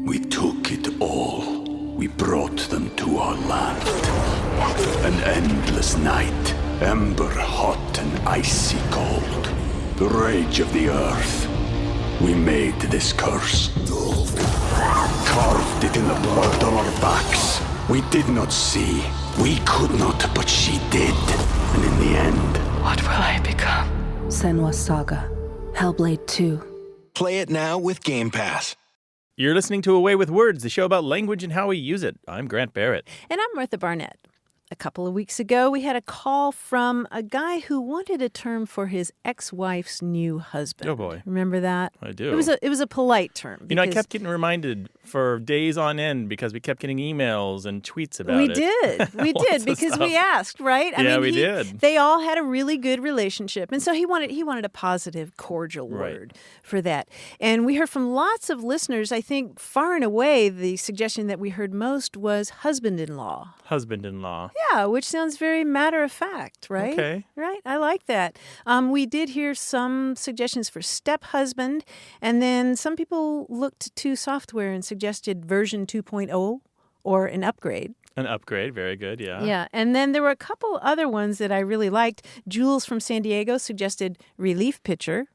We took it all. We brought them to our land. An endless night, ember hot and icy cold. The rage of the earth. We made this curse. Carved it in the blood on our backs. We did not see. We could not, but she did. And in the end... What will I become? Senua's Saga. Hellblade 2. Play it now with Game Pass. You're listening to Away with Words, the show about language and how we use it. I'm Grant Barrett. And I'm Martha Barnett. A couple of weeks ago, we had a call from a guy who wanted a term for his ex-wife's new husband. Oh, boy. Remember that? I do. It was a polite term. You know, I kept getting reminded for days on end because we kept getting emails and tweets about We it. We did, because we asked, right? We did. They all had a really good relationship, and so he wanted a positive, cordial word for that. And we heard from lots of listeners. I think far and away, the suggestion that we heard most was husband-in-law. Husband-in-law. Yeah, which sounds very matter-of-fact, right? Okay. Right, I like that. We did hear some suggestions for step-husband, and then some people looked to software and suggested version 2.0 or an upgrade. An upgrade, very good, yeah. Yeah, and then there were a couple other ones that I really liked. Jules from San Diego suggested relief pitcher,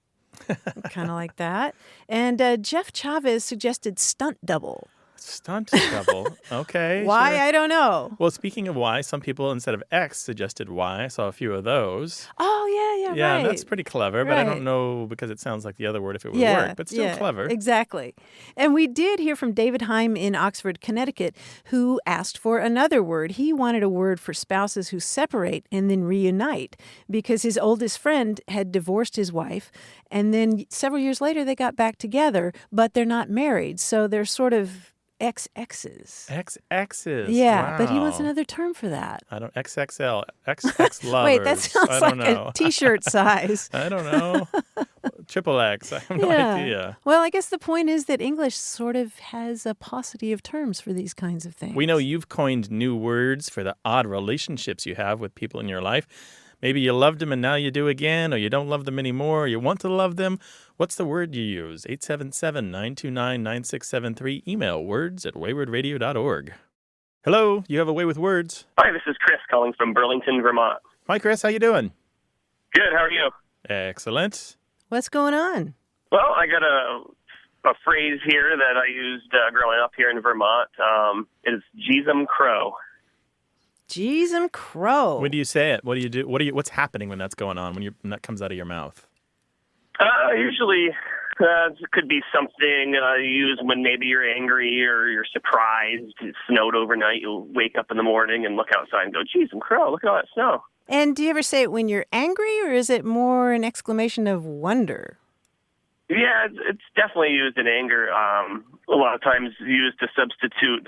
kind of like that. And Jeff Chavez suggested stunt double. Stunt double. Okay. Why? Sure. I don't know. Well, speaking of Y, some people instead of X suggested Y. I saw a few of those. Oh, yeah, Yeah, right. that's pretty clever, but I don't know because it sounds like the other word if it would work, but still clever. Exactly. And we did hear from David Heim in Oxford, Connecticut, who asked for another word. He wanted a word for spouses who separate and then reunite because his oldest friend had divorced his wife, and then several years later they got back together, but they're not married, so they're sort of XXs. XXs. Yeah, wow. But he wants another term for that. I don't, XXL, XX lovers. Wait, that sounds I like don't know. a T-shirt size. I don't know. Triple X. I have no idea. Well, I guess the point is that English sort of has a paucity of terms for these kinds of things. We know you've coined new words for the odd relationships you have with people in your life. Maybe you loved them and now you do again, or you don't love them anymore, or you want to love them. What's the word you use? 877-929-9673. Email words@waywardradio.org. Hello, you have a way with words. Hi, this is Chris calling from Burlington, Vermont. Hi, Chris. How you doing? Good, how are you? Excellent. What's going on? Well, I got a phrase here that I used growing up here in Vermont. It's Jeezum Crow. Jeezum Crow. When do you say it? What do you do? What's happening when that's going on, when that comes out of your mouth? Usually it could be something you use when maybe you're angry or you're surprised. It snowed overnight. You'll wake up in the morning and look outside and go, Jeezum Crow, look at all that snow. And do you ever say it when you're angry, or is it more an exclamation of wonder? Yeah, it's definitely used in anger. A lot of times used to substitute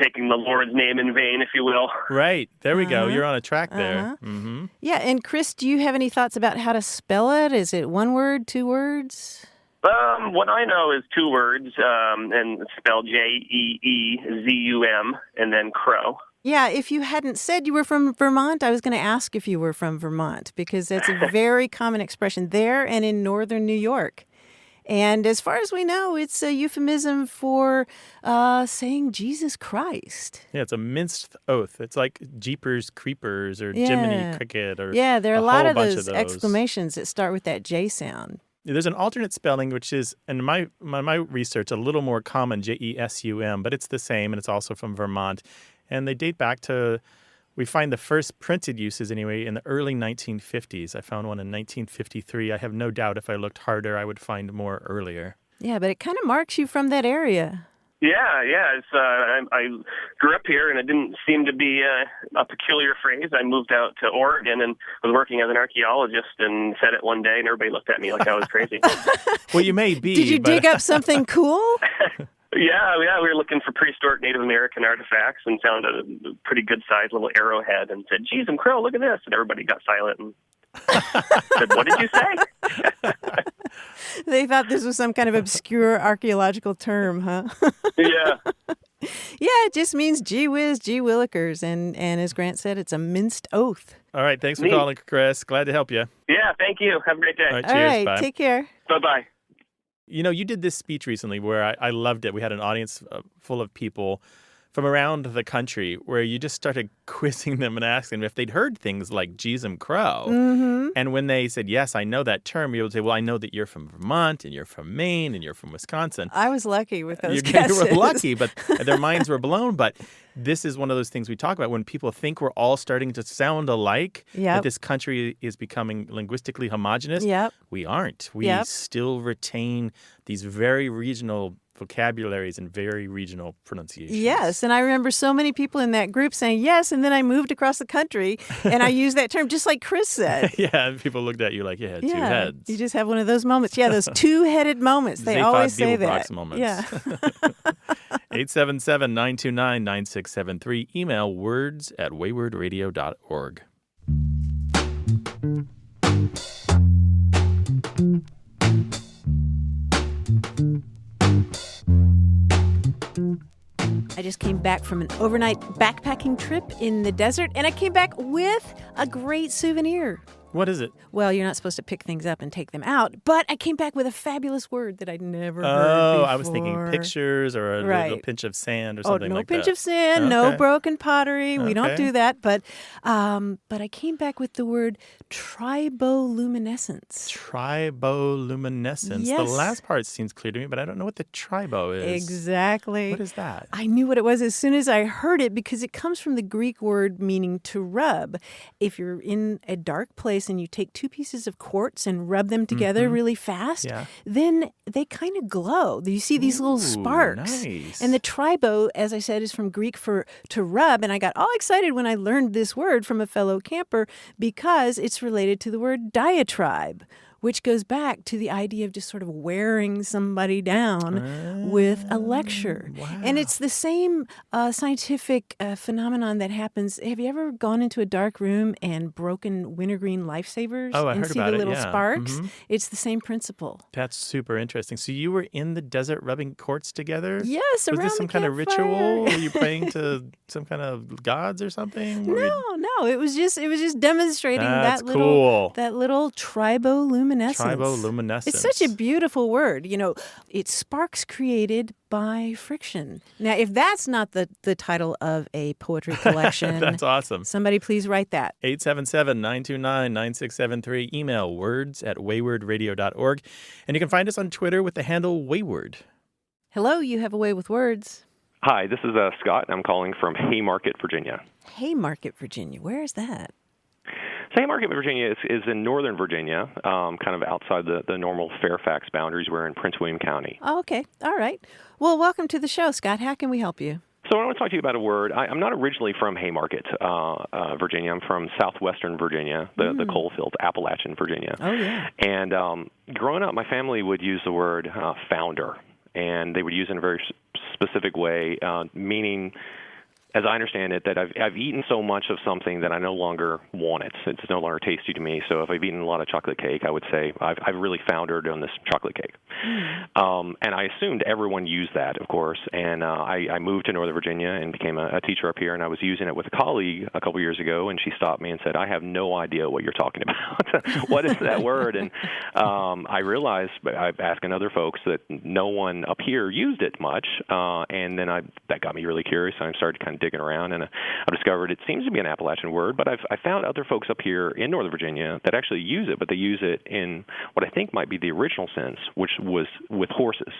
taking the Lord's name in vain, if you will. Right. There we go. You're on a track there. Mm-hmm. Yeah, and Chris, do you have any thoughts about how to spell it? Is it one word, two words? What I know is two words, and it's spelled Jeezum, and then Crow. Yeah, if you hadn't said you were from Vermont, I was going to ask if you were from Vermont, because that's a very common expression there and in northern New York. And as far as we know, it's a euphemism for saying Jesus Christ. Yeah, it's a minced oath. It's like Jeepers Creepers or Jiminy Cricket or yeah, there are a lot of those exclamations that start with that J sound. There's an alternate spelling, which is, in my research, a little more common, Jesum, but it's the same, and it's also from Vermont. And they date back to, we find the first printed uses anyway in the early 1950s. I found one in 1953. I have no doubt if I looked harder, I would find more earlier. Yeah, but it kind of marks you from that area. Yeah. It's, I grew up here, and it didn't seem to be a peculiar phrase. I moved out to Oregon and was working as an archaeologist and said it one day, and everybody looked at me like I was crazy. Well, you may be. Did you dig up something cool? Yeah, we were looking for prehistoric Native American artifacts and found a pretty good-sized little arrowhead and said, Jeezum Crow, look at this. And everybody got silent and said, what did you say? They thought this was some kind of obscure archaeological term, huh? Yeah. Yeah, it just means gee whiz, gee willikers. And as Grant said, it's a minced oath. All right, thanks for calling, Chris. Glad to help you. Yeah, thank you. Have a great day. All right, cheers. All right, bye. Take care. Bye-bye. You did this speech recently where I loved it. We had an audience full of people from around the country where you just started quizzing them and asking them if they'd heard things like Jeezum Crow. Mm-hmm. And when they said, yes, I know that term, you would say, well, I know that you're from Vermont and you're from Maine and you're from Wisconsin. I was lucky with those You guesses. were lucky, but their minds were blown. But this is one of those things we talk about when people think we're all starting to sound alike, that this country is becoming linguistically homogenous. Yep. We aren't. We still retain these very regional vocabularies and very regional pronunciations. Yes, and I remember so many people in that group saying yes, and then I moved across the country and I used that term just like Chris said. Yeah, and people looked at you like you had two heads. You just have one of those moments. Yeah, those two-headed moments. They always say that. Moments. Yeah. 877-929-9673. Email words@waywardradio.org. I just came back from an overnight backpacking trip in the desert, and I came back with a great souvenir. What is it? Well, you're not supposed to pick things up and take them out, but I came back with a fabulous word that I'd never heard before. I was thinking pictures or a little pinch of sand or something like that. No pinch of sand, no broken pottery. We don't do that. But I came back with the word triboluminescence. Triboluminescence. Yes. The last part seems clear to me, but I don't know what the tribo is. Exactly. What is that? I knew what it was as soon as I heard it because it comes from the Greek word meaning to rub. If you're in a dark place and you take two pieces of quartz and rub them together really fast, then they kind of glow. You see these little sparks. Nice. And the tribo, as I said, is from Greek for to rub. And I got all excited when I learned this word from a fellow camper because it's related to the word diatribe, which goes back to the idea of just sort of wearing somebody down with a lecture. Wow. And it's the same scientific phenomenon that happens. Have you ever gone into a dark room and broken wintergreen lifesavers I and heard see about the it, little sparks? It's the same principle. That's super interesting. So you were in the desert rubbing quartz together? Yes, Was around this some the kind of campfire. ritual? Were you praying to some kind of gods or something? No. It was just demonstrating That's that cool. little triboluminescence. Triboluminescence. It's such a beautiful word. It's sparks created by friction. Now, if that's not the title of a poetry collection, That's awesome. somebody please write that. 877-929-9673. Email words@waywardradio.org. And you can find us on Twitter with the handle Wayward. Hello, you have a way with words. Hi, this is Scott, and I'm calling from Haymarket, Virginia. Haymarket, Virginia. Where is that? So Haymarket, Virginia is in northern Virginia, kind of outside the normal Fairfax boundaries. We're in Prince William County. Oh, okay. All right. Well, welcome to the show, Scott. How can we help you? So I want to talk to you about a word. I'm not originally from Haymarket, Virginia. I'm from southwestern Virginia, the coal fields, Appalachian Virginia. Oh, yeah. And growing up, my family would use the word founder, and they would use it in a very specific way, meaning, as I understand it, that I've eaten so much of something that I no longer want it. It's no longer tasty to me. So if I've eaten a lot of chocolate cake, I would say I've really foundered on this chocolate cake. And I assumed everyone used that, of course. And I moved to Northern Virginia and became a teacher up here. And I was using it with a colleague a couple years ago, and she stopped me and said, "I have no idea what you're talking about. What is that word?" And I realized, I've asked other folks, that no one up here used it much. And then that got me really curious. And I started kind of digging around, and I discovered it seems to be an Appalachian word, but I found other folks up here in Northern Virginia that actually use it, but they use it in what I think might be the original sense, which was with horses.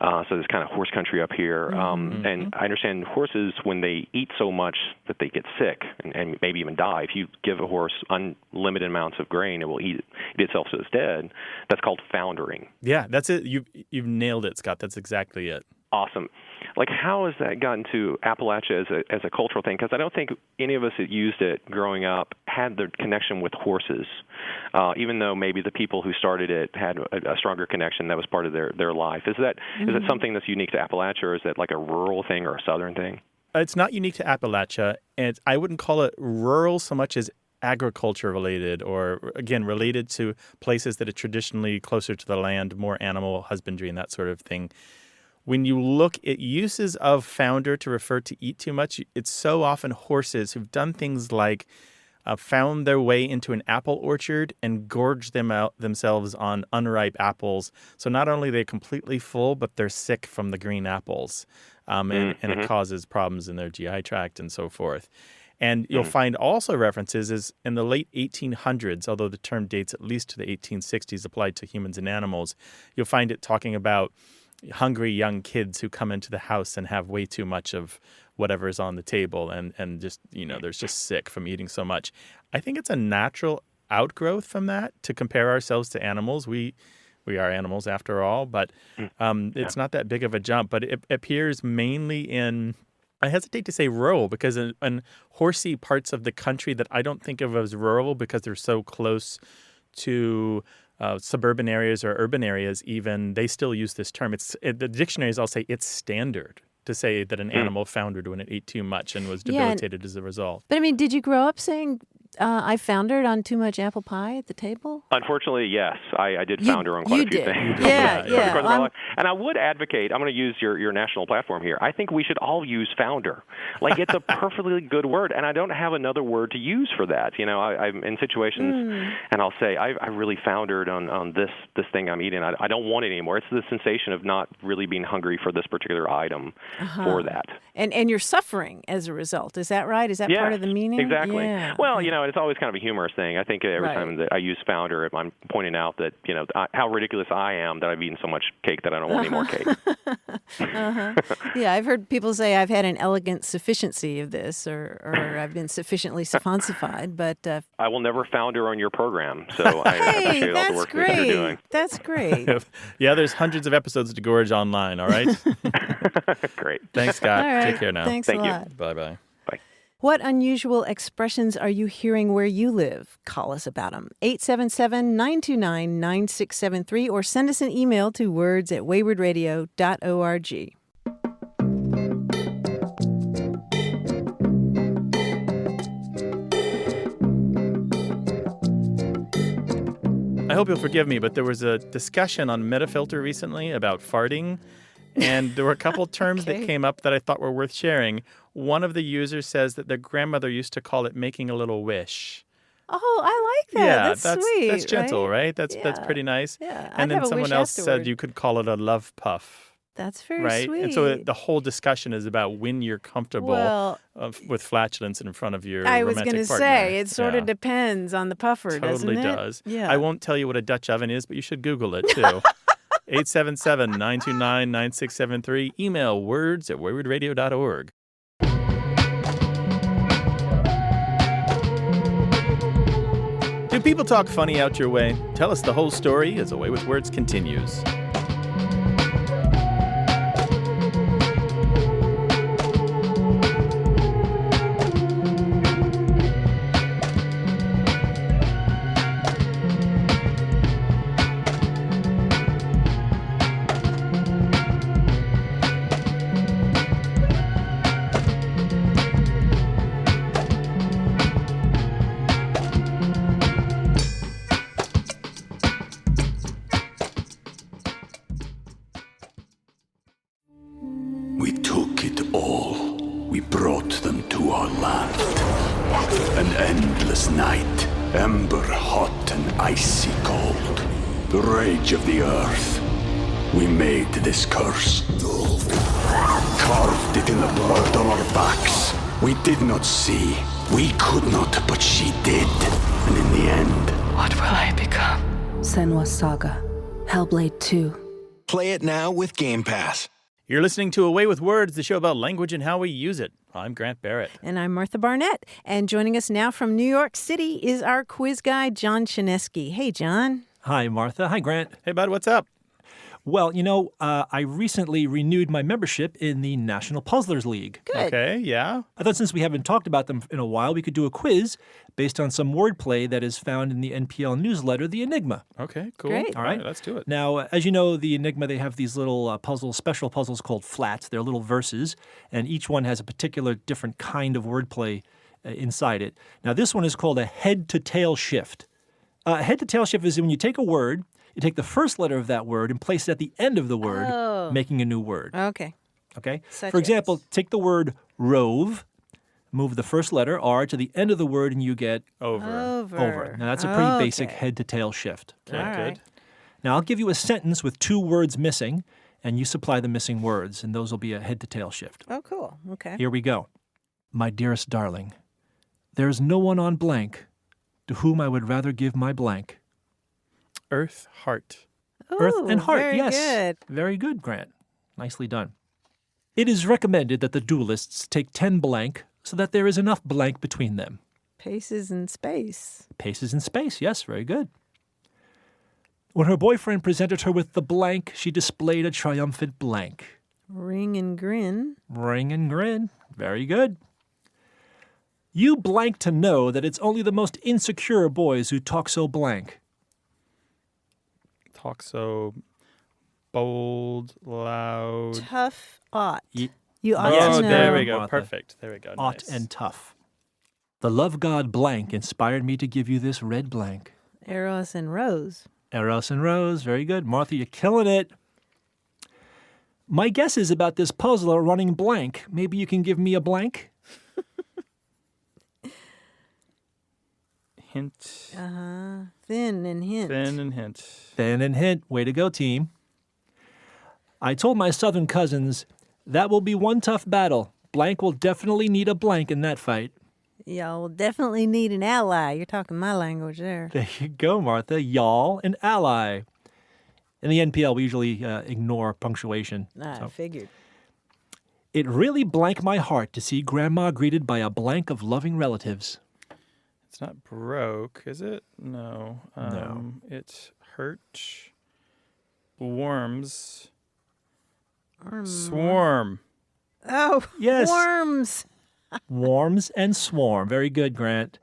So there's kind of horse country up here, and I understand horses, when they eat so much that they get sick and maybe even die, if you give a horse unlimited amounts of grain, it will eat itself so it's dead. That's called foundering. Yeah, that's it. You've nailed it, Scott. That's exactly it. Awesome. Like, how has that gotten to Appalachia as a cultural thing? Because I don't think any of us that used it growing up had the connection with horses, even though maybe the people who started it had a stronger connection that was part of their life. Is that something that's unique to Appalachia, or is that like a rural thing or a southern thing? It's not unique to Appalachia, and I wouldn't call it rural so much as agriculture related, or again related to places that are traditionally closer to the land, more animal husbandry and that sort of thing. When you look at uses of founder to refer to eat too much, it's so often horses who've done things like found their way into an apple orchard and gorged themselves on unripe apples. So not only are they completely full, but they're sick from the green apples. And it causes problems in their GI tract and so forth. And you'll find also references is in the late 1800s, although the term dates at least to the 1860s applied to humans and animals, you'll find it talking about hungry young kids who come into the house and have way too much of whatever is on the table and just, they're just sick from eating so much. I think it's a natural outgrowth from that to compare ourselves to animals. We are animals after all, but it's not that big of a jump. But it appears mainly in, I hesitate to say rural, because in horsey parts of the country that I don't think of as rural because they're so close to suburban areas or urban areas even, they still use this term. The dictionaries all say it's standard to say that an animal foundered when it ate too much and was debilitated as a result. But I mean, did you grow up saying I foundered on too much apple pie at the table? Unfortunately, yes. I did founder on quite a few things. Yeah. And I would advocate, I'm going to use your national platform here, I think we should all use founder. Like, it's a perfectly good word, and I don't have another word to use for that. I'm in situations, and I'll say, I really foundered on this thing I'm eating. I don't want it anymore. It's the sensation of not really being hungry for this particular item for that. And you're suffering as a result. Is that right? Is that part of the meaning? Exactly. Yeah. Well, it's always kind of a humorous thing. I think every time that I use founder, I'm pointing out that, how ridiculous I am that I've eaten so much cake that I don't want any more cake. Yeah, I've heard people say I've had an elegant sufficiency of this or I've been sufficiently suffoncified, but... I will never founder on your program, so I appreciate all the work that you're doing. That's great. Yeah, there's hundreds of episodes to gorge online, all right? Great. Thanks, Scott. All right. Take care now. Thanks Thank a you. lot. Bye-bye. What unusual expressions are you hearing where you live? Call us about them. 877-929-9673 or send us an email to words@waywardradio.org. I hope you'll forgive me, but there was a discussion on Metafilter recently about farting, and there were a couple terms that came up that I thought were worth sharing. One of the users says that their grandmother used to call it making a little wish. Oh, I like that. Yeah, that's sweet. That's gentle, right? That's pretty nice. Yeah, and then someone else said you could call it a love puff. That's very right? sweet. And so the whole discussion is about when you're comfortable with flatulence in front of your romantic partner. I was going to say, it sort of depends on the puffer, doesn't it? Totally does. Yeah. I won't tell you what a Dutch oven is, but you should Google it, too. 877-929-9673. Email words@waywardradio.org. Do people talk funny out your way? Tell us the whole story as A Way with Words continues. We took it all. We brought them to our land. An endless night, ember hot and icy cold. The rage of the earth. We made this curse. Carved it in the blood on our backs. We did not see. We could not, but she did. And in the end... What will I become? Senwa Saga. Hellblade 2. Play it now with Game Pass. You're listening to A Way with Words, the show about language and how we use it. I'm Grant Barrett. And I'm Martha Barnett. And joining us now from New York City is our quiz guy, John Chinesky. Hey, John. Hi, Martha. Hi, Grant. Hey, bud, what's up? Well, I recently renewed my membership in the National Puzzlers League. Good. Okay, yeah. I thought since we haven't talked about them in a while, we could do a quiz based on some wordplay that is found in the NPL newsletter, The Enigma. Okay, cool. Great. All right, let's do it. Now, as you know, The Enigma, they have these little special puzzles called flats. They're little verses, and each one has a particular different kind of wordplay inside it. Now, this one is called a head-to-tail shift. A head-to-tail shift is when you take a word, you take the first letter of that word and place it at the end of the word, making a new word. Okay. Okay? Such For example, take the word rove. Move the first letter, R, to the end of the word, and you get Over. over. Now, that's a pretty basic head-to-tail shift. Okay, All good. right. Now, I'll give you a sentence with 2 words missing, and you supply the missing words, and those will be a head-to-tail shift. Oh, cool. Okay. Here we go. My dearest darling, there's no one on blank to whom I would rather give my blank. Earth, heart. Earth and Ooh, heart, very yes. good. Very good, Grant. Nicely done. It is recommended that the duelists take 10 blank so that there is enough blank between them. Paces in space. Paces in space, yes, very good. When her boyfriend presented her with the blank, she displayed a triumphant blank. Ring and grin. Ring and grin, very good. You blank to know that it's only the most insecure boys who talk so blank. Talk so bold, loud. Tough ought. Ye- You ought Yes, to know. there we go. Martha. Perfect. There we go. Ought Nice. and tough. The love god blank inspired me to give you this red blank. Eros and Rose. Eros and Rose, very good. Martha, you're killing it. My guesses about this puzzle are running blank. Maybe you can give me a blank? Hint. Thin and hint. Thin and hint. Thin and hint. Way to go, team. I told my southern cousins, that will be one tough battle. Blank will definitely need a blank in that fight. Y'all will definitely need an ally. You're talking my language there. There you go, Martha. Y'all, an ally. In the NPL, we usually ignore punctuation. I figured. It really blank my heart to see Grandma greeted by a blank of loving relatives. It's not broke, is it? No. No. It hurt. Worms. Swarm. Oh, Yes. worms. Warms and swarm. Very good, Grant.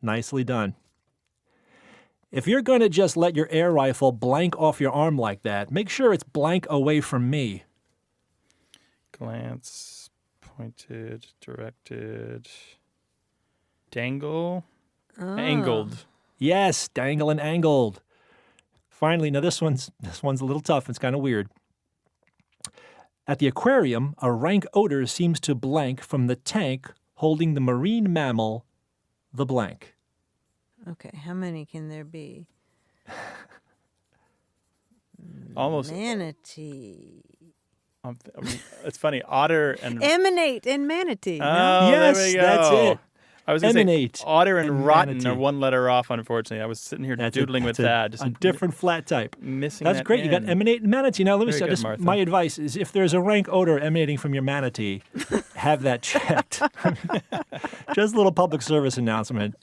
Nicely done. If you're going to just let your air rifle blank off your arm like that, make sure it's blank away from me. Glance. Pointed. Directed. Dangle. Angled. Yes, dangle and angled. Finally, now this one's a little tough. It's kind of weird. At the aquarium, a rank odor seems to blank from the tank holding the marine mammal, the blank. Okay, how many can there be? Almost. Manatee. It's funny. Otter and. Emanate and manatee. Oh, Yes, there we go. that's it. I was going to Emanate say otter and and rotten manatee. are one letter off, unfortunately. I was sitting here doodling with that. A different flat type. Missing That's that great. You got N. emanate and manatee. Now, let me Very say good, this. Martha. My advice is if there's a rank odor emanating from your manatee, have that checked. Just a little public service announcement.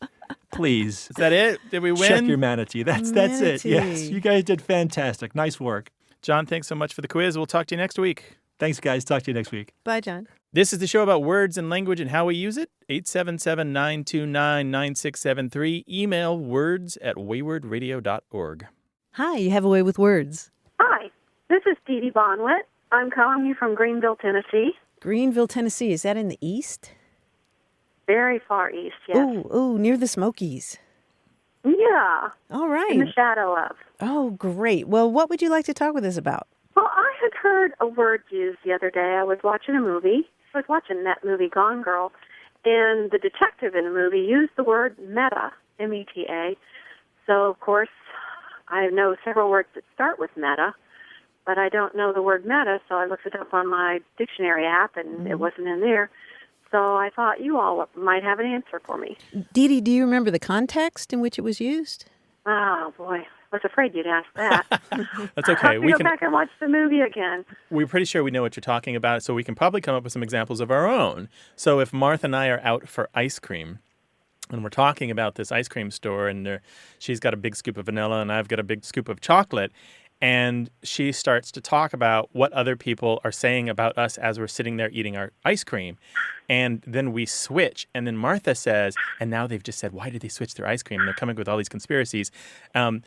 Please. Is that it? Did we win? Check your manatee. That's it. Yes. Manatee. You guys did fantastic. Nice work. John, thanks so much for the quiz. We'll talk to you next week. Thanks, guys. Talk to you next week. Bye, John. This is the show about words and language and how we use it. 877-929-9673. Email words@waywardradio.org. Hi, you have a way with words. Hi, this is Dee Dee Bonwit. I'm calling you from Greenville, Tennessee. Greenville, Tennessee. Is that in the east? Very far east, yes. Ooh, near the Smokies. Yeah, All right. in the shadow of. Oh, great. Well, what would you like to talk with us about? Well, I had heard a word used the other day. I was watching a movie. I was watching that movie, Gone Girl, and the detective in the movie used the word meta, M-E-T-A. So, of course, I know several words that start with meta, but I don't know the word meta, so I looked it up on my dictionary app, and it wasn't in there. So I thought you all might have an answer for me. Dee Dee, do you remember the context in which it was used? Oh, boy. I was afraid you'd ask that. That's I'll okay. have to go back and watch the movie again. We're pretty sure we know what you're talking about, so we can probably come up with some examples of our own. So if Martha and I are out for ice cream, and we're talking about this ice cream store, and she's got a big scoop of vanilla, and I've got a big scoop of chocolate, and she starts to talk about what other people are saying about us as we're sitting there eating our ice cream. And then we switch. And then Martha says, and now they've just said, why did they switch their ice cream? And they're coming with all these conspiracies.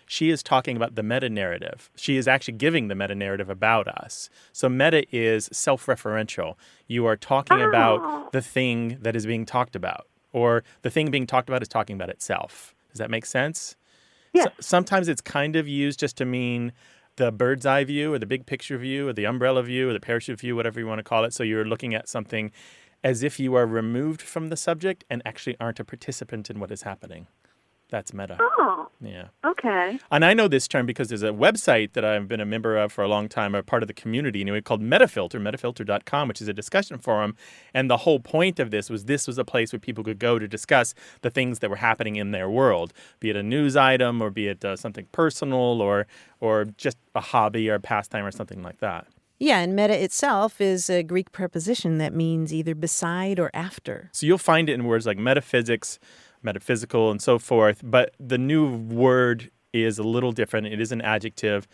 She is talking about the meta-narrative. She is actually giving the meta-narrative about us. So meta is self-referential. You are talking about the thing that is being talked about. Or the thing being talked about is talking about itself. Does that make sense? Yes. Sometimes it's kind of used just to mean the bird's eye view or the big picture view or the umbrella view or the parachute view, whatever you want to call it. So you're looking at something as if you are removed from the subject and actually aren't a participant in what is happening. That's meta. Oh, Yeah. okay. And I know this term because there's a website that I've been a member of for a long time, a part of the community, anyway, called Metafilter, metafilter.com, which is a discussion forum. And the whole point of this was a place where people could go to discuss the things that were happening in their world, be it a news item or be it something personal or just a hobby or a pastime or something like that. Yeah, and meta itself is a Greek preposition that means either beside or after. So you'll find it in words like metaphysics, metaphysical, and so forth. But the new word is a little different. It is an adjective.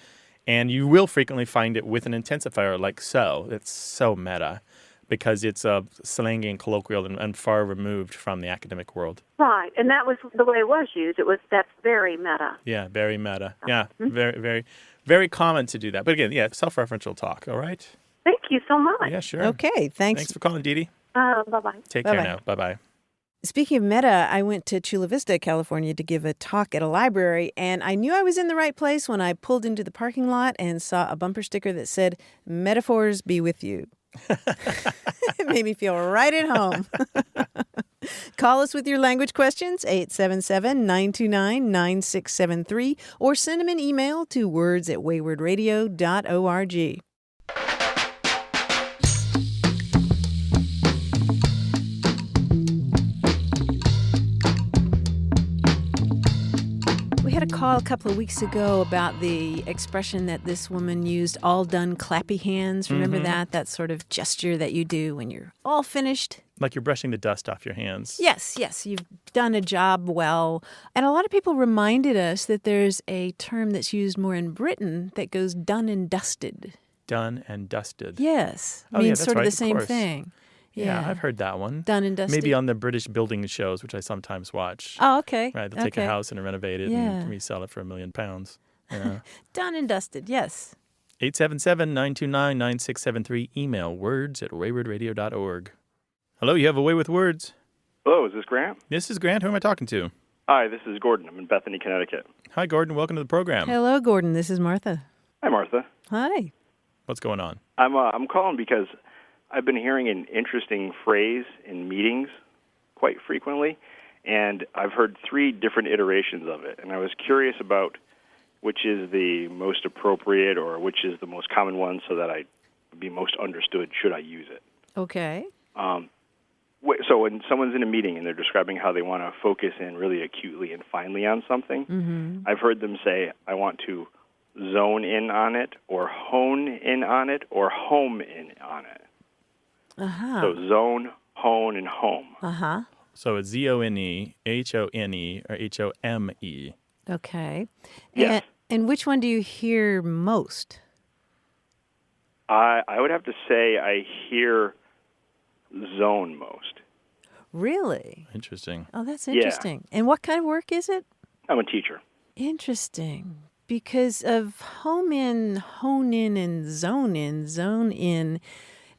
And you will frequently find it with an intensifier like so. It's so meta because it's slangy and colloquial and far removed from the academic world. Right, and that was the way it was used. That's very meta. Yeah, very meta. Yeah, very, very, very common to do that. But again, yeah, self-referential talk, all right? Thank you so much. Yeah, sure. Okay, thanks. Thanks for calling, Dee Dee. Bye-bye. Take Bye-bye. care now. Bye-bye. Speaking of meta, I went to Chula Vista, California to give a talk at a library, and I knew I was in the right place when I pulled into the parking lot and saw a bumper sticker that said, "Metaphors be with you." It made me feel right at home. Call us with your language questions, 877-929-9673, or send them an email to words@waywardradio.org. We had a call a couple of weeks ago about the expression that this woman used, all done clappy hands. Remember that? That sort of gesture that you do when you're all finished. Like you're brushing the dust off your hands. Yes, you've done a job well. And a lot of people reminded us that there's a term that's used more in Britain that goes done and dusted. Done and dusted. Yes. Oh, yeah, means that's sort of right, the of same course. thing. Yeah, I've heard that one. Done and dusted. Maybe on the British building shows, which I sometimes watch. Oh, okay. Right, they'll take a house and renovate it and resell it for £1 million. Yeah. Done and dusted, yes. 877-929-9673. Email words@waywardradio.org. Hello, you have a way with words. Hello, is this Grant? This is Grant. Who am I talking to? Hi, this is Gordon. I'm in Bethany, Connecticut. Hi, Gordon. Welcome to the program. Hello, Gordon. This is Martha. Hi, Martha. Hi. What's going on? I'm calling because I've been hearing an interesting phrase in meetings quite frequently, and I've heard 3 different iterations of it, and I was curious about which is the most appropriate or which is the most common one so that I would be most understood should I use it. Okay. So when someone's in a meeting and they're describing how they want to focus in really acutely and finely on something, I've heard them say, I want to zone in on it or hone in on it or home in on it. Uh-huh. So zone, hone, and home. Uh-huh. So it's Z-O-N-E, H-O-N-E, or H-O-M-E. Okay. Yes. And which one do you hear most? I would have to say I hear zone most. Really? Interesting. Oh, that's interesting. And what kind of work is it? I'm a teacher. Interesting. Because of hone in, and zone in,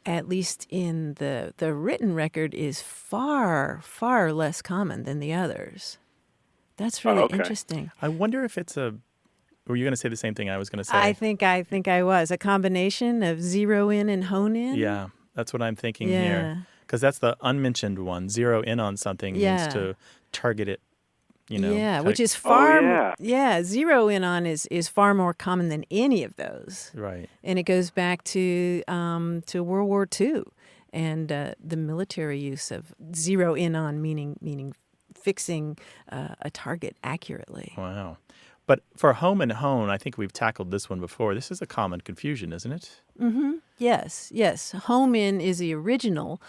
at least in the written record, is far, far less common than the others. That's really interesting. I wonder if it's a... Were you going to say the same thing I was going to say? I think I was. A combination of zero in and hone in? Yeah, that's what I'm thinking here. Because that's the unmentioned one. Zero in on something means to target it, Yeah, which is far... zero in on is far more common than any of those. Right. And it goes back to World War II and the military use of zero in on, meaning fixing a target accurately. Wow. But for home and hone, I think we've tackled this one before. This is a common confusion, isn't it? Mm-hmm. Yes. Home in is the original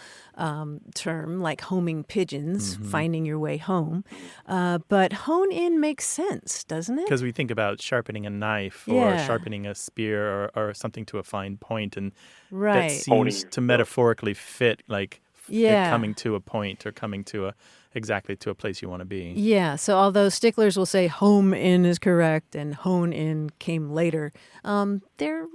term, like homing pigeons, finding your way home. But hone in makes sense, doesn't it? Because we think about sharpening a knife or sharpening a spear or something to a fine point. And that seems to metaphorically fit, like coming to a point or coming to exactly to a place you want to be. Yeah, so although sticklers will say home in is correct and hone in came later, they're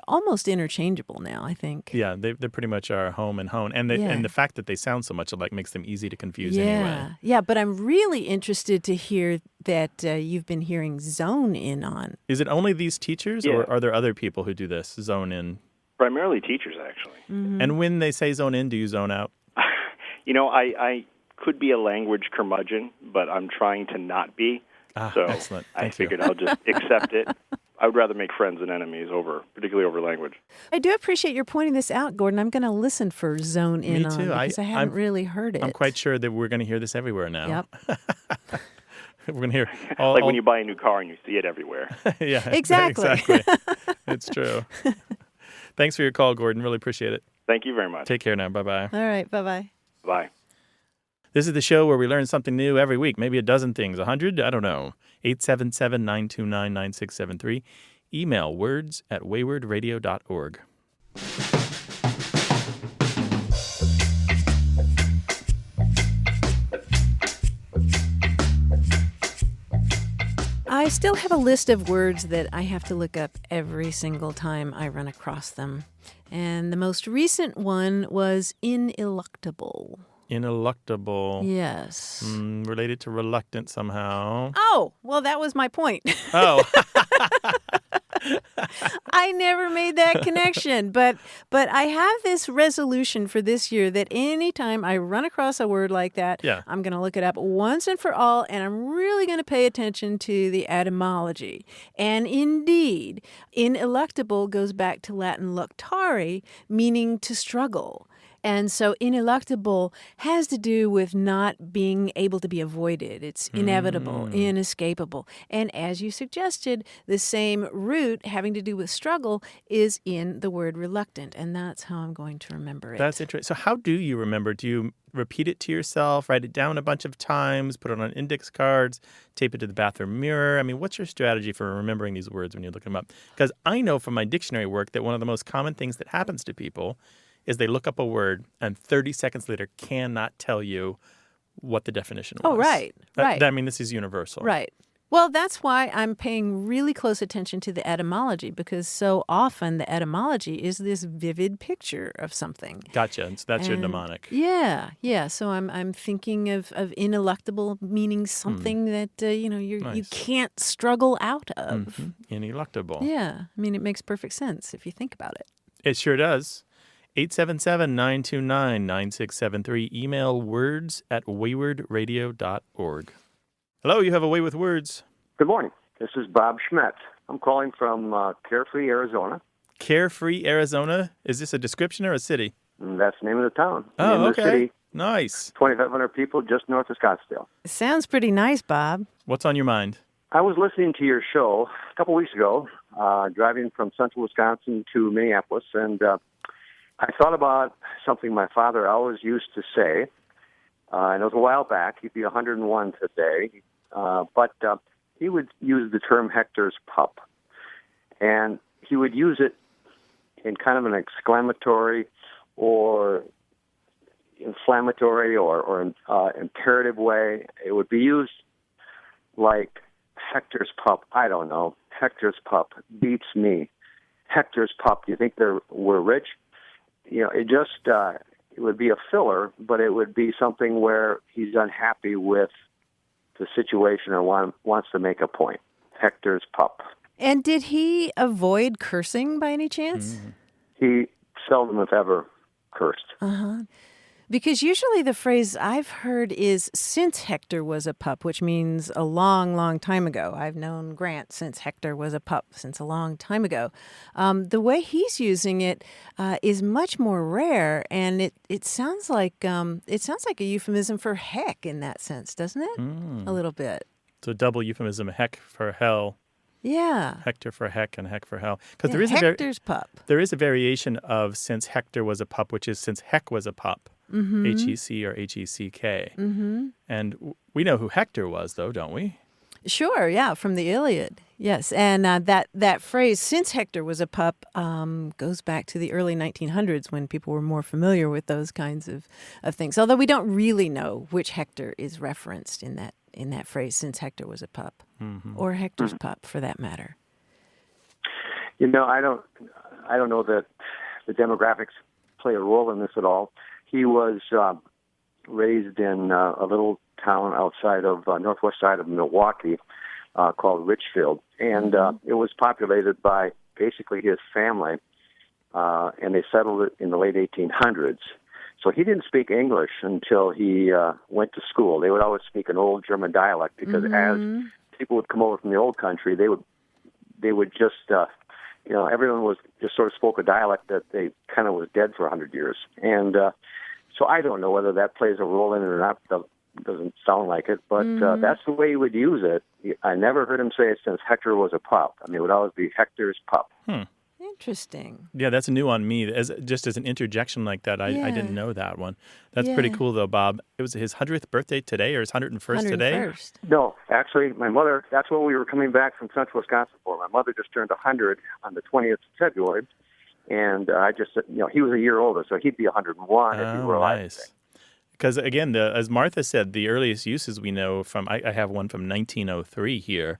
almost interchangeable now, I think. Yeah, they pretty much are home and hone. And the fact that they sound so much alike makes them easy to confuse anyway. Yeah, but I'm really interested to hear that you've been hearing zone in on. Is it only these teachers or are there other people who do this, zone in? Primarily teachers, actually. And when they say zone in, do you zone out? I could be a language curmudgeon, but I'm trying to not be. So excellent. I figured I'll just accept it. I would rather make friends than enemies, particularly over language. I do appreciate your pointing this out, Gordon. I'm going to listen for zone in Me too. on because I haven't really heard it. I'm quite sure that we're going to hear this everywhere now. Yep. We're going to hear when you buy a new car and you see it everywhere. Yeah, exactly. It's true. Thanks for your call, Gordon. Really appreciate it. Thank you very much. Take care now. Bye-bye. All right. Bye-bye. Bye. This is the show where we learn something new every week, maybe a dozen things, 100, I don't know. 877-929-9673. Email words@waywardradio.org. I still have a list of words that I have to look up every single time I run across them. And the most recent one was ineluctable. Ineluctable. Yes. Related to reluctant somehow. Oh, well, that was my point. Oh. I never made that connection, but I have this resolution for this year that anytime I run across a word like that, I'm going to look it up once and for all, and I'm really going to pay attention to the etymology. And indeed, ineluctable goes back to Latin luctare, meaning to struggle. And so ineluctable has to do with not being able to be avoided. It's inevitable, inescapable. And as you suggested, the same root having to do with struggle is in the word reluctant. And that's how I'm going to remember it. That's interesting. So how do you remember? Do you repeat it to yourself, write it down a bunch of times, put it on index cards, tape it to the bathroom mirror? I mean, what's your strategy for remembering these words when you look them up? Because I know from my dictionary work that one of the most common things that happens to people is they look up a word and 30 seconds later cannot tell you what the definition was. Oh, right, right. I mean, this is universal. Right. Well, that's why I'm paying really close attention to the etymology, because so often the etymology is this vivid picture of something. Gotcha. And so that's your mnemonic. Yeah, yeah. So I'm thinking of ineluctable meaning something that you can't struggle out of. Ineluctable. Yeah. I mean, it makes perfect sense if you think about it. It sure does. 877-929-9673. Email words@waywardradio.org. Hello, you have a way with words. Good morning. This is Bob Schmidt. I'm calling from Carefree, Arizona. Carefree, Arizona? Is this a description or a city? That's the name of the town. Oh, okay. The city, nice. 2,500 people just north of Scottsdale. Sounds pretty nice, Bob. What's on your mind? I was listening to your show a couple weeks ago, driving from central Wisconsin to Minneapolis, and I thought about something my father always used to say, and it was a while back. He'd be 101 today, but he would use the term Hector's pup, and he would use it in kind of an exclamatory or inflammatory or imperative way. It would be used like Hector's pup, I don't know, Hector's pup beats me. Hector's pup, do you think we're rich? It just, it would be a filler, but it would be something where he's unhappy with the situation or wants to make a point. Hector's pup. And did he avoid cursing by any chance? He seldom, if ever, cursed. Uh-huh. Because usually the phrase I've heard is since Hector was a pup, which means a long, long time ago. I've known Grant since Hector was a pup, since a long time ago. The way he's using it is much more rare, and it sounds like a euphemism for heck in that sense, doesn't it? A little bit. So double euphemism, heck for hell. Yeah. Hector for heck and heck for hell. Because Yeah, Hector's pup. There is a variation of since Hector was a pup, which is since heck was a pup. H-E-C or H-E-C-K. And we know who Hector was, though, don't we? Sure, yeah, from the Iliad. Yes, and that phrase, since Hector was a pup, goes back to the early 1900s when people were more familiar with those kinds of things. Although we don't really know which Hector is referenced in that phrase, since Hector was a pup, or Hector's pup, for that matter. I don't know that the demographics play a role in this at all. He was raised in a little town outside of northwest side of Milwaukee called Richfield, and it was populated by basically his family, and they settled it in the late 1800s. So he didn't speak English until he went to school. They would always speak an old German dialect because as people would come over from the old country, they would just, everyone was just sort of spoke a dialect that they kind of was dead for 100 years. And so I don't know whether that plays a role in it or not. Doesn't sound like it, but that's the way he would use it. I never heard him say it since Hector was a pup. I mean, it would always be Hector's pup. Interesting. Yeah, that's new on me. Just as an interjection like that, I didn't know that one. That's pretty cool, though, Bob. It was his 100th birthday today, or his 101st today? No, actually, my mother, that's when we were coming back from central Wisconsin for. My mother just turned 100 on the 20th of February, and I just said, he was a year older, so he'd be 101 if he were alive. Nice. Because, again, as Martha said, the earliest uses we know from, I have one from 1903 here.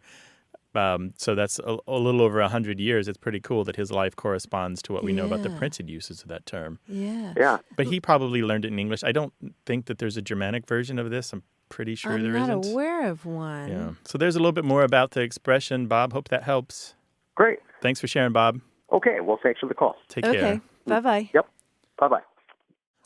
So that's a little over 100 years. It's pretty cool that his life corresponds to what we know about the printed uses of that term. Yeah. But he probably learned it in English. I don't think that there's a Germanic version of this. I'm pretty sure there isn't. I'm not aware of one. Yeah. So there's a little bit more about the expression, Bob. Hope that helps. Great. Thanks for sharing, Bob. Okay. Well, thanks for the call. Take care. Okay. Bye-bye. Yep. Bye-bye.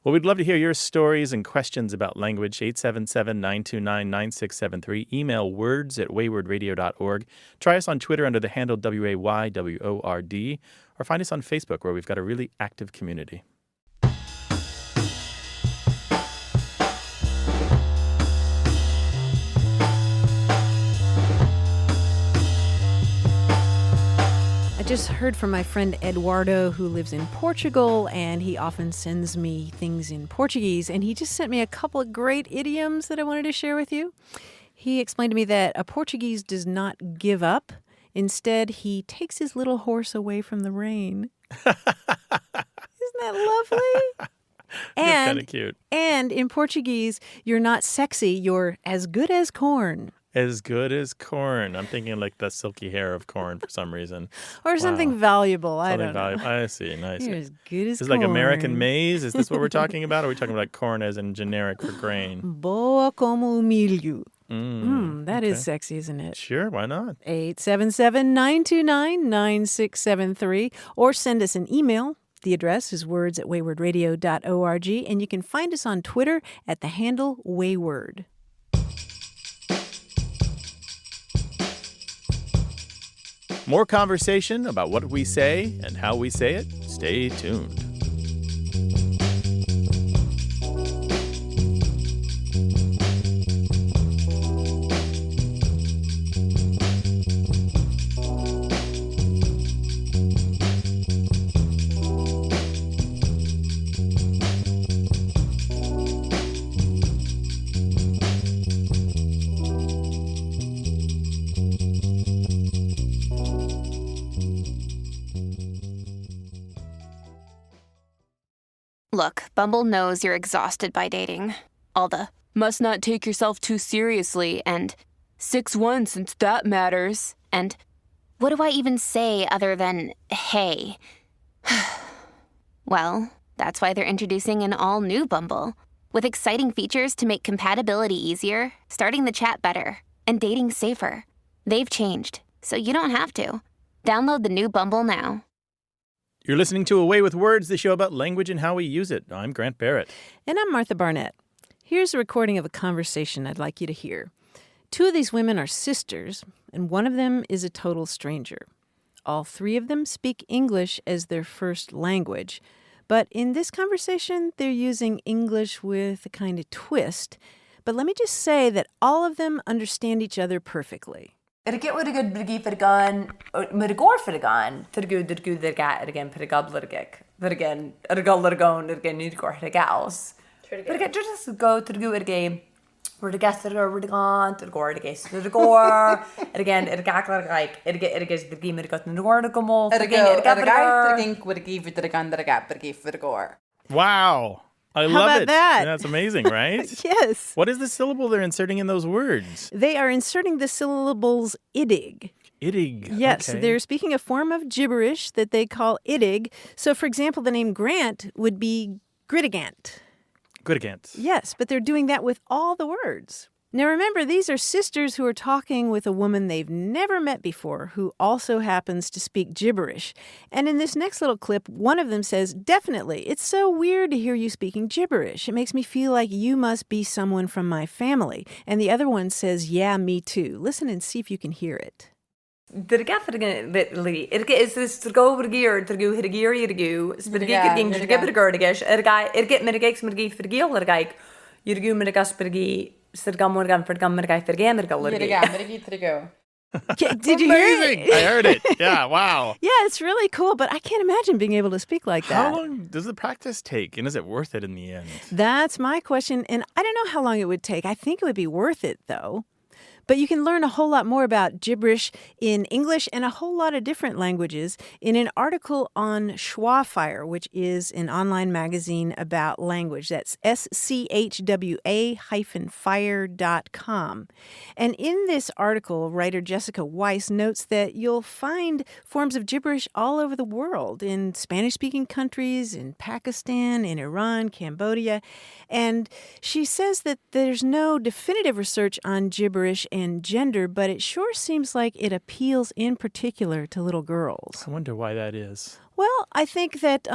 Well, we'd love to hear your stories and questions about language, 877-929-9673. Email words@waywardradio.org. Try us on Twitter under the handle WAYWORD, or find us on Facebook, where we've got a really active community. I just heard from my friend Eduardo, who lives in Portugal, and he often sends me things in Portuguese, and he just sent me a couple of great idioms that I wanted to share with you. He explained to me that a Portuguese does not give up. Instead, he takes his little horse away from the rain. Isn't that lovely? That's kind of cute. And in Portuguese, you're not sexy, you're as good as corn. As good as corn. I'm thinking like the silky hair of corn for some reason. Or something valuable. I don't know. I see. Nice. You're as good as It's corn. like American maize. Is this what we're talking about? Or are we talking about corn as in generic for grain? Boa como milho. That is sexy, isn't it? Sure, why not? 877-929-9673. Or send us an email. The address is words@waywardradio.org. And you can find us on Twitter at the handle Wayward. More conversation about what we say and how we say it. Stay tuned. Look, Bumble knows you're exhausted by dating. All the must not take yourself too seriously and 6'1" since that matters. And what do I even say other than hey? Well, that's why they're introducing an all-new Bumble with exciting features to make compatibility easier, starting the chat better, and dating safer. They've changed, so you don't have to. Download the new Bumble now. You're listening to Away with Words, the show about language and how we use it. I'm Grant Barrett. And I'm Martha Barnett. Here's a recording of a conversation I'd like you to hear. Two of these women are sisters, and one of them is a total stranger. All three of them speak English as their first language, but in this conversation, they're using English with a kind of twist. But let me just say that all of them understand each other perfectly. Get what a good biggie for the gun, with a gore for the gun, to the good, the gat, again, put a goblet of gick, but again, at a goblet of gun, again, need to go to the gals. But again, just go to the good game, where the gas to the gun, to the gore, the gas to the gore, and again, it got like, it gets the game, it got in the gore to come off, again, it got the guy, the with a give for the gun, that I got, but give for the gore. Wow. I How love about it. that? That's amazing, right? Yes. What is the syllable they're inserting in those words? They are inserting the syllables idig. Idig. Yes, Okay. they're speaking a form of gibberish that they call idig. So, for example, the name Grant would be Grittigant. Good against. Yes, but they're doing that with all the words. Now remember, these are sisters who are talking with a woman they've never met before who also happens to speak gibberish. And in this next little clip, one of them says, "Definitely, it's so weird to hear you speaking gibberish. It makes me feel like you must be someone from my family." And the other one says, "Yeah, me too." Listen and see if you can hear it. Did you hear it? I heard it. Yeah, wow. Yeah, it's really cool, but I can't imagine being able to speak like that. How long does the practice take, and is it worth it in the end? That's my question, and I don't know how long it would take. I think it would be worth it, though. But you can learn a whole lot more about gibberish in English and a whole lot of different languages in an article on Schwafire, which is an online magazine about language. That's schwa-fire.com. And in this article, writer Jessica Weiss notes that you'll find forms of gibberish all over the world, in Spanish-speaking countries, in Pakistan, in Iran, Cambodia. And she says that there's no definitive research on gibberish and gender, but it sure seems like it appeals in particular to little girls. I wonder why that is. Well, I think that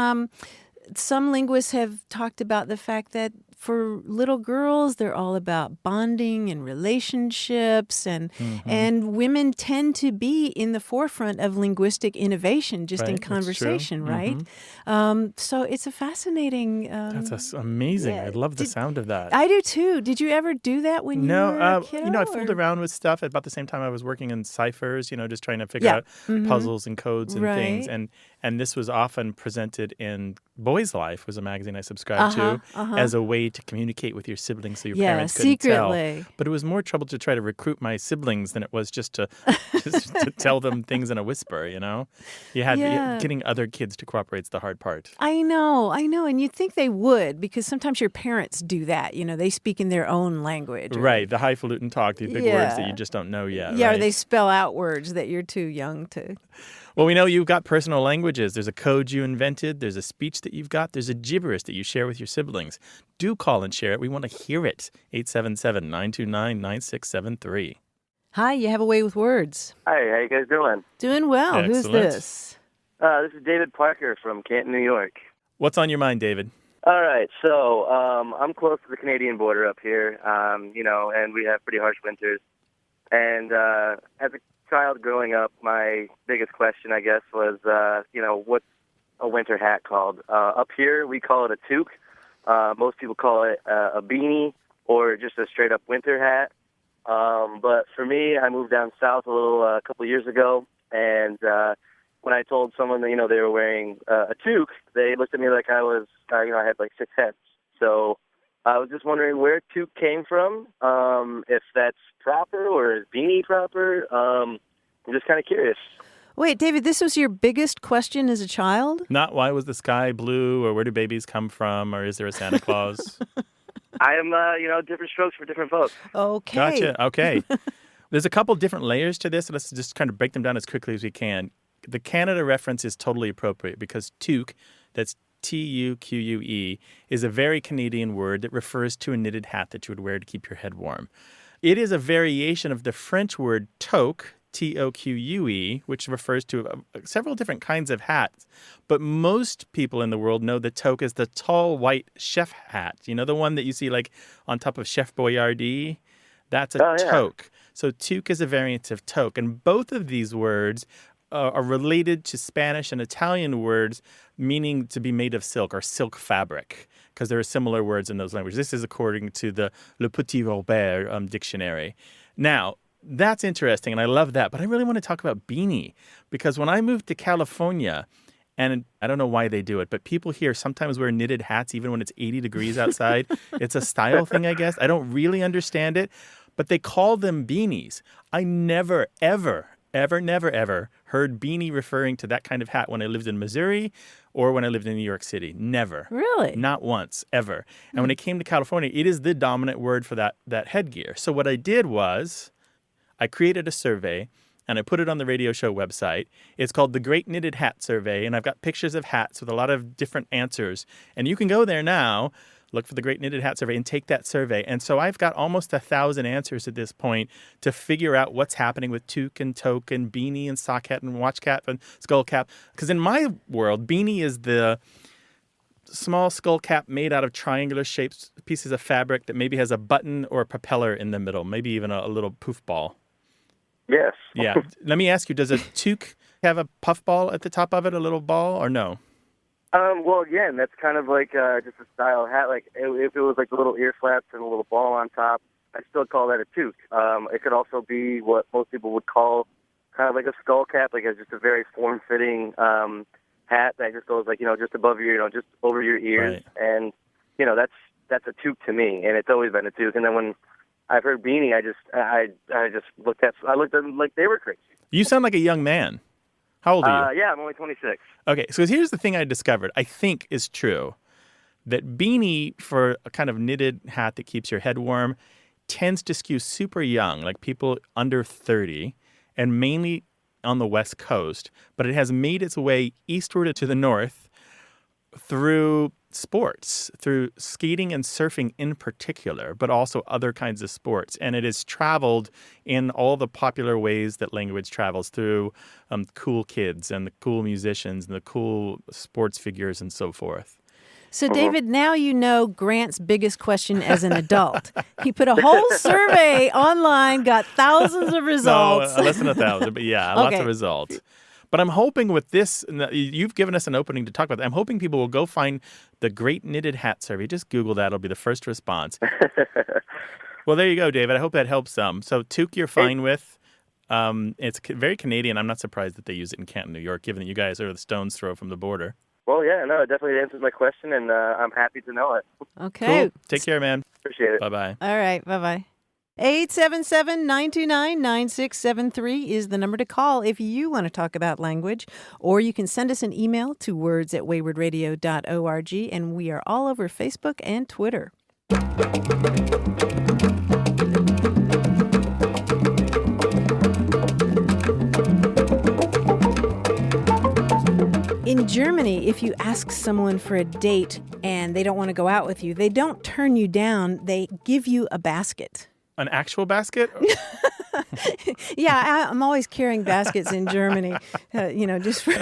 some linguists have talked about the fact that for little girls, they're all about bonding and relationships, and women tend to be in the forefront of linguistic innovation, just in conversation, right? So it's a fascinating. That's amazing. I love the sound of that. I do too. Did you ever do that when you were a kid? I fooled around with stuff at about the same time I was working in ciphers. Just trying to figure out puzzles and codes and things. And this was often presented in Boy's Life, was a magazine I subscribed to, as a way to communicate with your siblings so your parents couldn't secretly. Tell. But it was more trouble to try to recruit my siblings than it was just to tell them things in a whisper, You had getting other kids to cooperate is the hard part. I know. And you'd think they would, because sometimes your parents do that. They speak in their own language. Right, the highfalutin talk, these big words that you just don't know yet. Yeah, right? Or they spell out words that you're too young to. Well, we know you've got personal languages. There's a code you invented. There's a speech that you've got. There's a gibberish that you share with your siblings. Do call and share it. We want to hear it. 877-929-9673. Hi, you have a way with words. Hi, how you guys doing? Doing well. Excellent. Who's this? This is David Parker from Canton, New York. What's on your mind, David? All right, so I'm close to the Canadian border up here, and we have pretty harsh winters. And as a child growing up, my biggest question, I guess, was, what's a winter hat called? Up here, we call it a tuque. Most people call it a beanie or just a straight-up winter hat. But for me, I moved down south a couple years ago, and when I told someone that, they were wearing a toque, they looked at me like I was, I had like 6 heads. So I was just wondering where toque came from, if that's proper or is beanie proper. I'm just kind of curious. Wait, David, this was your biggest question as a child? Not why was the sky blue, or where do babies come from, or is there a Santa Claus? I am, different strokes for different folks. Okay. Gotcha. Okay. There's a couple different layers to this. Let's just kind of break them down as quickly as we can. The Canada reference is totally appropriate because tuque, that's Tuque, is a very Canadian word that refers to a knitted hat that you would wear to keep your head warm. It is a variation of the French word toque, Toque, which refers to several different kinds of hats. But most people in the world know that toque is the tall white chef hat. The one that you see like on top of Chef Boyardee? That's a toque. So tuque is a variant of toque. And both of these words are related to Spanish and Italian words meaning to be made of silk or silk fabric, because there are similar words in those languages. This is according to the Le Petit Robert dictionary. Now, that's interesting, and I love that. But I really want to talk about beanie, because when I moved to California, and I don't know why they do it, but people here sometimes wear knitted hats even when it's 80 degrees outside. It's a style thing, I guess. I don't really understand it, but they call them beanies. I never, ever heard beanie referring to that kind of hat when I lived in Missouri or when I lived in New York City. Never. Really? Not once, ever. And when it came to California, it is the dominant word for that headgear. So what I did was I created a survey and I put it on the radio show website. It's called the Great Knitted Hat Survey, and I've got pictures of hats with a lot of different answers. And you can go there now, look for the Great Knitted Hat Survey and take that survey. And so I've got almost 1,000 answers at this point to figure out what's happening with tuque and toque and beanie and sock hat and watch cap and skull cap. Because in my world, beanie is the small skull cap made out of triangular shaped pieces of fabric that maybe has a button or a propeller in the middle, maybe even a little poof ball. Yes. Yeah. Let me ask you, does a toque have a puff ball at the top of it, a little ball, or no? Well, again, that's kind of like just a style hat. Like if it was like the little ear flaps and a little ball on top, I still call that a toque. It could also be what most people would call kind of like a skull cap, like it's just a very form-fitting hat that just goes like just above your just over your ears, and that's a toque to me, and it's always been a toque. And then when I've heard beanie, I just looked at them like they were crazy. You sound like a young man. How old are you? Yeah, I'm only 26. Okay, so here's the thing I discovered, I think is true, that beanie for a kind of knitted hat that keeps your head warm tends to skew super young, like people under 30, and mainly on the West Coast, but it has made its way eastward to the north through sports, through skating and surfing in particular, but also other kinds of sports. And it has traveled in all the popular ways that language travels through cool kids and the cool musicians and the cool sports figures and so forth. So, David, now you know Grant's biggest question as an adult. He put a whole survey online, got thousands of results. No, less than 1,000, but yeah, lots of results. But I'm hoping with this, you've given us an opening to talk about that. I'm hoping people will go find the Great Knitted Hat Survey. Just Google that. It'll be the first response. Well, there you go, David. I hope that helps some. So toque you're fine with. It's very Canadian. I'm not surprised that they use it in Canton, New York, given that you guys are the stone's throw from the border. Well, yeah, no, it definitely answers my question, and I'm happy to know it. Okay. Cool. Take care, man. Appreciate it. Bye-bye. All right. Bye-bye. 877-929-9673 is the number to call if you want to talk about language, or you can send us an email to words@waywardradio.org, and we are all over Facebook and Twitter. In Germany, if you ask someone for a date and they don't want to go out with you, they don't turn you down, they give you a basket. An actual basket? Yeah, I'm always carrying baskets in Germany, just for...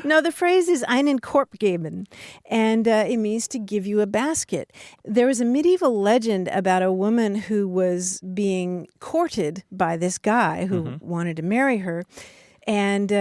No, the phrase is einen Korb geben, and it means to give you a basket. There was a medieval legend about a woman who was being courted by this guy who wanted to marry her. And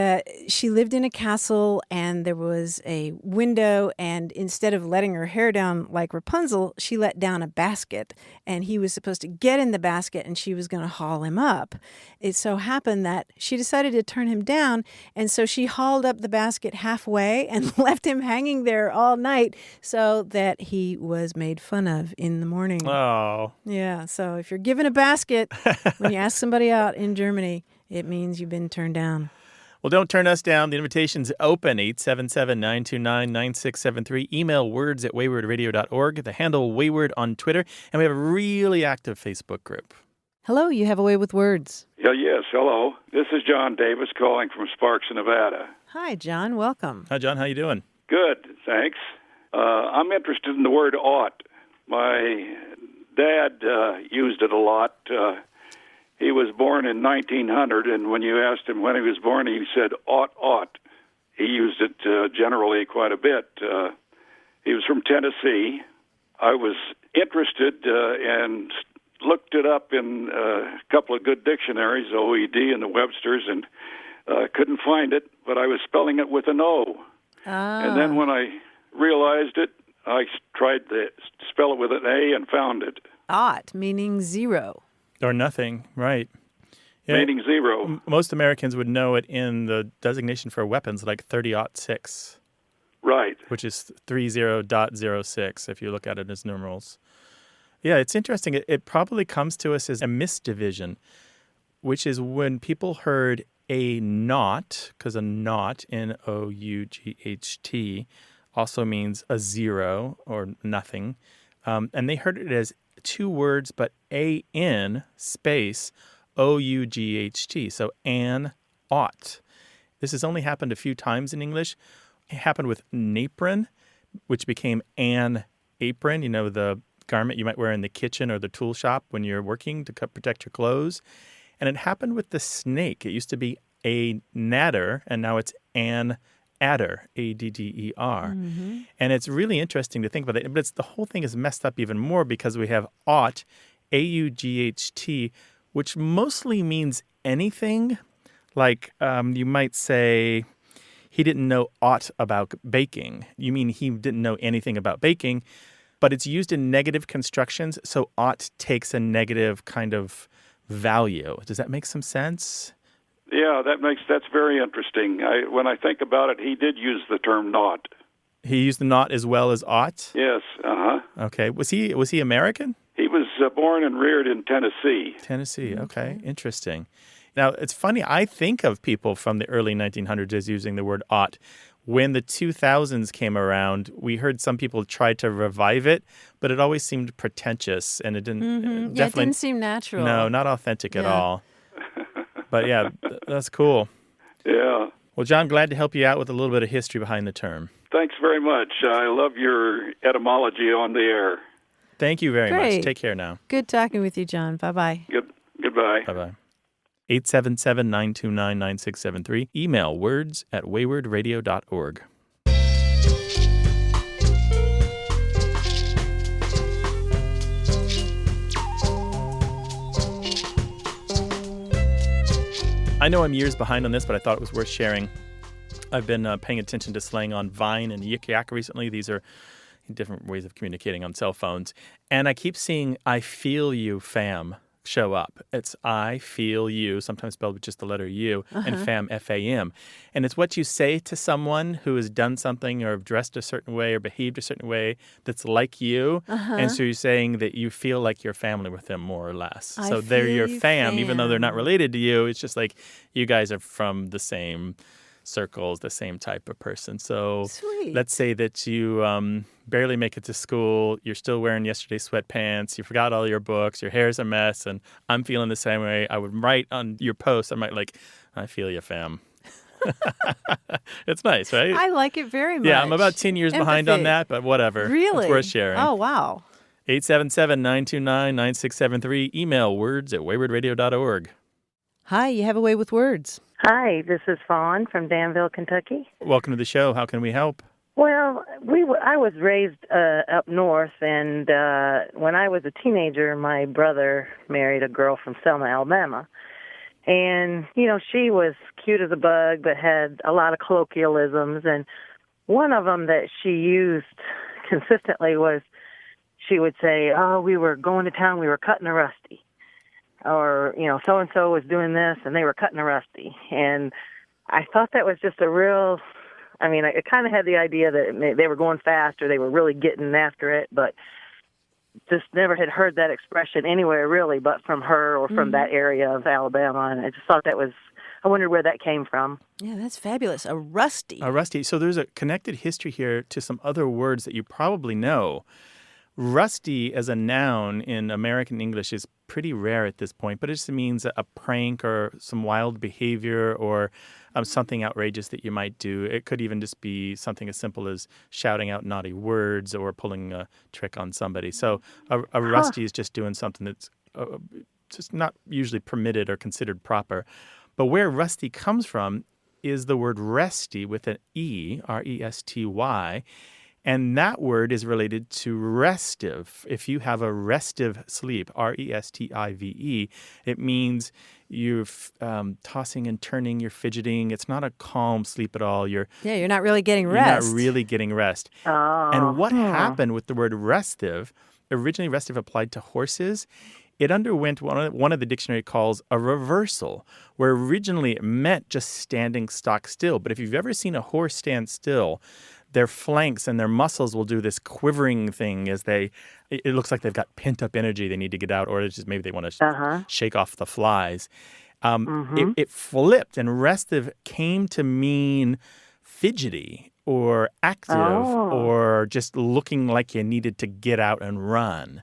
she lived in a castle, and there was a window, and instead of letting her hair down like Rapunzel, she let down a basket, and he was supposed to get in the basket, and she was going to haul him up. It so happened that she decided to turn him down, and so she hauled up the basket halfway and left him hanging there all night so that he was made fun of in the morning. Oh. Yeah, so if you're given a basket when you ask somebody out in Germany, it means you've been turned down. Well, don't turn us down. The invitation's open, 877-929-9673. Email words@waywardradio.org. The handle Wayward on Twitter. And we have a really active Facebook group. Hello, you have a way with words. Yes, hello. This is John Davis calling from Sparks, Nevada. Hi, John. Welcome. Hi, John. How you doing? Good, thanks. I'm interested in the word ought. My dad used it a lot. He was born in 1900, and when you asked him when he was born, he said, ought. He used it generally quite a bit. He was from Tennessee. I was interested and looked it up in a couple of good dictionaries, OED and the Webster's, and couldn't find it, but I was spelling it with an O. And then when I realized it, I tried to spell it with an A and found it. Ought, meaning zero. Or nothing, right. Yeah. Meaning zero. Most Americans would know it in the designation for weapons, like 30-06. Right. Which is 30.06 if you look at it as numerals. Yeah, it's interesting. It probably comes to us as a misdivision, which is when people heard a naught, because a naught, N-O-U-G-H-T, also means a zero or nothing. And they heard it as two words, but A-N space O-U-G-H-T. So an ought. This has only happened a few times in English. It happened with napron, which became an apron, the garment you might wear in the kitchen or the tool shop when you're working to protect your clothes. And it happened with the snake. It used to be a nadder, and now it's an adder, A-D-D-E-R. Mm-hmm. And it's really interesting to think about it. But the whole thing is messed up even more because we have ought, A-U-G-H-T, which mostly means anything. Like you might say, he didn't know aught about baking. You mean he didn't know anything about baking, but it's used in negative constructions, so ought takes a negative kind of value. Does that make some sense? Yeah, that's very interesting. When I think about it, he did use the term not. He used the not as well as ought? Yes, Okay. Was he American? He was born and reared in Tennessee. Tennessee, okay. Interesting. Now, it's funny, I think of people from the early 1900s as using the word ought. When the 2000s came around, we heard some people try to revive it, but it always seemed pretentious, and it didn't Mm-hmm. It didn't seem natural. No, not authentic at all. But yeah, that's cool. Yeah. Well, John, glad to help you out with a little bit of history behind the term. Thanks very much. I love your etymology on the air. Thank you very Great. much. Take care now. Good talking with you, John. Bye-bye. Goodbye. Bye-bye. 877-929-9673. Email words@waywardradio.org. I know I'm years behind on this, but I thought it was worth sharing. I've been paying attention to slang on Vine and Yik Yak recently. These are different ways of communicating on cell phones. And I keep seeing I feel you, fam, show up. It's I feel you, sometimes spelled with just the letter U, and fam, F-A-M. And it's what you say to someone who has done something or dressed a certain way or behaved a certain way that's like you. And so you're saying that you feel like you're family with them more or less. So they're your fam, even though they're not related to you. It's just like you guys are from the same circles, the same type of person. So let's say that you barely make it to school, you're still wearing yesterday's sweatpants, you forgot all your books, your hair's a mess, and I'm feeling the same way. I would write on your post, I might I feel you, fam. It's nice, right? I like it very much. Yeah, I'm about 10 years behind on that, but whatever. Really? It's worth sharing. Oh, wow. 877-929-9673. Email words@waywardradio.org. Hi, you have a way with words. Hi, this is Fawn from Danville, Kentucky. Welcome to the show. How can we help? Well, I was raised up north, and when I was a teenager, my brother married a girl from Selma, Alabama. And, she was cute as a bug, but had a lot of colloquialisms. And one of them that she used consistently was she would say, oh, we were going to town, we were cutting a rusty. Or, so-and-so was doing this, and they were cutting a rusty. And I thought that was just I kind of had the idea that they were going fast or they were really getting after it, but just never had heard that expression anywhere really but from her or from that area of Alabama. And I just thought I wondered where that came from. Yeah, that's fabulous. A rusty. A rusty. So there's a connected history here to some other words that you probably know. Rusty as a noun in American English is pretty rare at this point, but it just means a prank or some wild behavior or something outrageous that you might do. It could even just be something as simple as shouting out naughty words or pulling a trick on somebody. So a rusty is just doing something that's just not usually permitted or considered proper. But where rusty comes from is the word resty with an E, R-E-S-T-Y. And that word is related to restive. If you have a restive sleep, R-E-S-T-I-V-E, it means you're tossing and turning, you're fidgeting. It's not a calm sleep at all. You're not really getting rest. You're not really getting rest. Oh. And what happened with the word restive, originally restive applied to horses, it underwent one of the dictionary calls a reversal, where originally it meant just standing stock still. But if you've ever seen a horse stand still, their flanks and their muscles will do this quivering thing as it looks like they've got pent-up energy they need to get out, or it's just maybe they want to shake off the flies. It flipped, and restive came to mean fidgety or active or just looking like you needed to get out and run.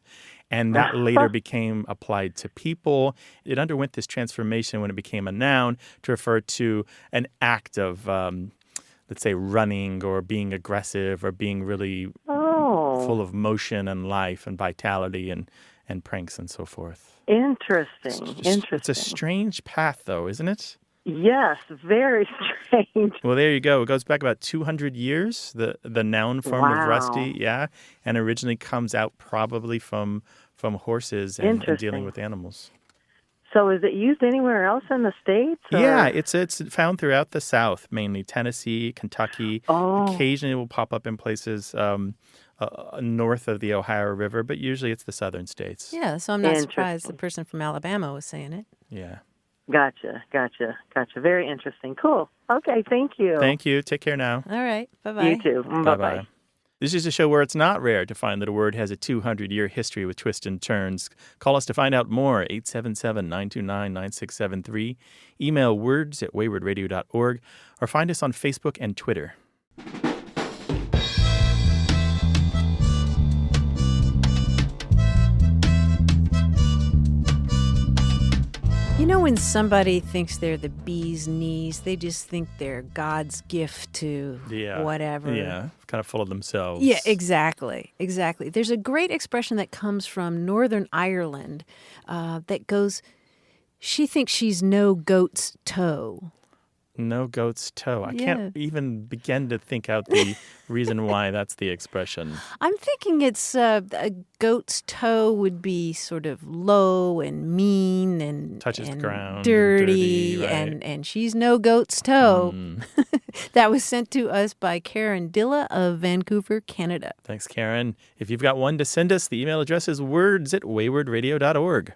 And that later became applied to people. It underwent this transformation when it became a noun to refer to an act of let's say running or being aggressive or being really full of motion and life and vitality and pranks and so forth. Interesting. It's a strange path, though, isn't it? Yes, very strange. Well, there you go. It goes back about 200 years, the noun form of rusty, yeah, and originally comes out probably from horses and dealing with animals. So is it used anywhere else in the States? Or? Yeah, it's found throughout the South, mainly Tennessee, Kentucky. Occasionally it will pop up in places north of the Ohio River, but usually it's the southern states. Yeah, so I'm not surprised the person from Alabama was saying it. Yeah. Gotcha. Very interesting. Cool. Okay, thank you. Thank you. Take care now. All right. Bye-bye. You too. Bye-bye. This is a show where it's not rare to find that a word has a 200-year history with twists and turns. Call us to find out more, 877-929-9673. Email words@waywardradio.org or find us on Facebook and Twitter. You know, when somebody thinks they're the bee's knees, they just think they're God's gift to whatever. Yeah, kind of full of themselves. Yeah, exactly. There's a great expression that comes from Northern Ireland that goes, she thinks she's no goat's toe. No goat's toe. I can't even begin to think out the reason why that's the expression. I'm thinking it's a goat's toe would be sort of low and mean and touches the ground, dirty, right? and she's no goat's toe. That was sent to us by Karen Dilla of Vancouver, Canada. Thanks, Karen. If you've got one to send us, the email address is words@waywardradio.org.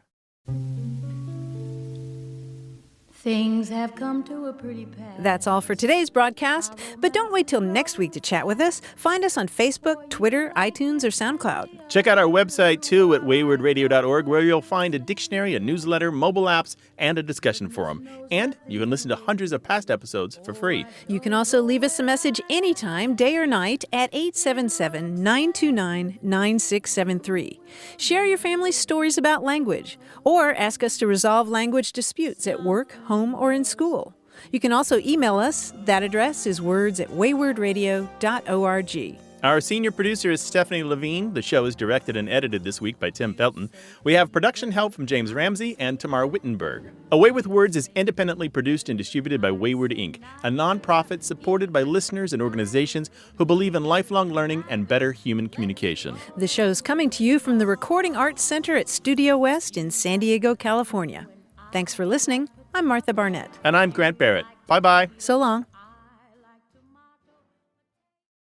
Things have come to a pretty pass. That's all for today's broadcast, but don't wait till next week to chat with us. Find us on Facebook, Twitter, iTunes, or SoundCloud. Check out our website, too, at waywardradio.org, where you'll find a dictionary, a newsletter, mobile apps, and a discussion forum. And you can listen to hundreds of past episodes for free. You can also leave us a message anytime, day or night, at 877-929-9673. Share your family's stories about language, or ask us to resolve language disputes at work, home, or in school. You can also email us. That address is words@waywardradio.org. Our senior producer is Stephanie Levine. The show is directed and edited this week by Tim Felton. We have production help from James Ramsey and Tamar Wittenberg. Away with Words is independently produced and distributed by Wayward Inc., a nonprofit supported by listeners and organizations who believe in lifelong learning and better human communication. The show's coming to you from the Recording Arts Center at Studio West in San Diego, California. Thanks for listening. I'm Martha Barnett. And I'm Grant Barrett. Bye-bye. So long.